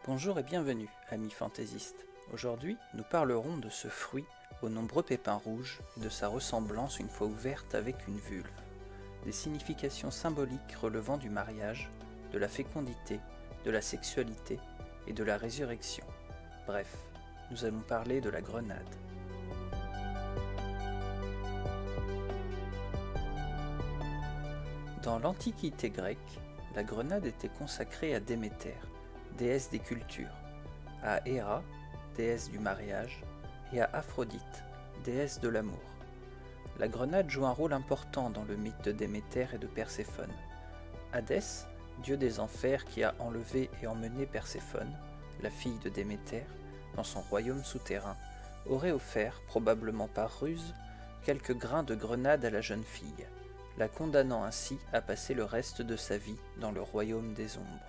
Bonjour et bienvenue, amis fantaisistes. Aujourd'hui, nous parlerons de ce fruit aux nombreux pépins rouges et de sa ressemblance une fois ouverte avec une vulve. Des significations symboliques relevant du mariage, de la fécondité, de la sexualité et de la résurrection. Bref, nous allons parler de la grenade. Dans l'Antiquité grecque, la grenade était consacrée à Déméter, déesse des cultures, à Héra, déesse du mariage, et à Aphrodite, déesse de l'amour. La grenade joue un rôle important dans le mythe de Déméter et de Perséphone. Hadès, dieu des enfers qui a enlevé et emmené Perséphone, la fille de Déméter, dans son royaume souterrain, aurait offert, probablement par ruse, quelques grains de grenade à la jeune fille, la condamnant ainsi à passer le reste de sa vie dans le royaume des ombres.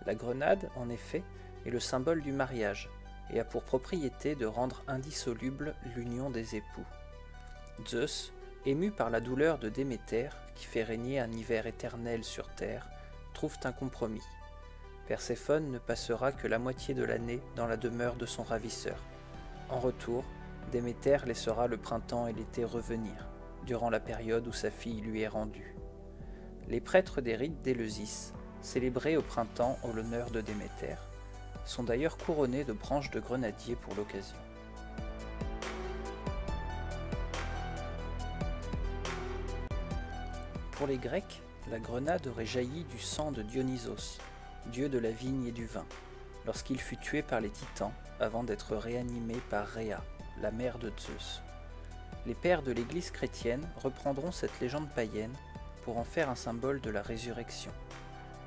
La grenade, en effet, est le symbole du mariage et a pour propriété de rendre indissoluble l'union des époux. Zeus, ému par la douleur de Déméter, qui fait régner un hiver éternel sur terre, trouve un compromis. Perséphone ne passera que la moitié de l'année dans la demeure de son ravisseur. En retour, Déméter laissera le printemps et l'été revenir, durant la période où sa fille lui est rendue. Les prêtres des rites d'Éleusis, célébrés au printemps en l'honneur de Déméter, sont d'ailleurs couronnés de branches de grenadier pour l'occasion. Pour les Grecs, la grenade aurait jailli du sang de Dionysos, dieu de la vigne et du vin, lorsqu'il fut tué par les Titans avant d'être réanimé par Rhéa, la mère de Zeus. Les pères de l'Église chrétienne reprendront cette légende païenne pour en faire un symbole de la résurrection.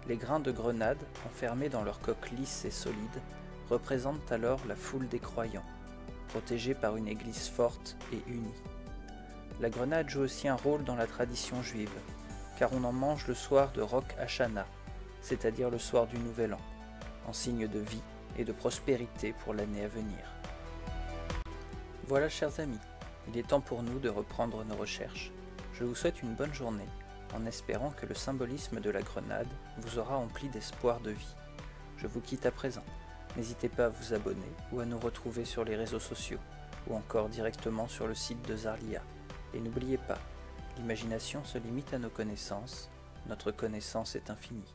Les grains de grenade, enfermés dans leur coque lisse et solide, représentent alors la foule des croyants, protégés par une Église forte et unie. La grenade joue aussi un rôle dans la tradition juive, car on en mange le soir de Rosh Hashanah, c'est-à-dire le soir du Nouvel An, en signe de vie et de prospérité pour l'année à venir. Voilà, chers amis, il est temps pour nous de reprendre nos recherches. Je vous souhaite une bonne journée, en espérant que le symbolisme de la grenade vous aura empli d'espoir de vie. Je vous quitte à présent. N'hésitez pas à vous abonner ou à nous retrouver sur les réseaux sociaux, ou encore directement sur le site de Zarlia. Et n'oubliez pas, l'imagination se limite à nos connaissances, notre connaissance est infinie.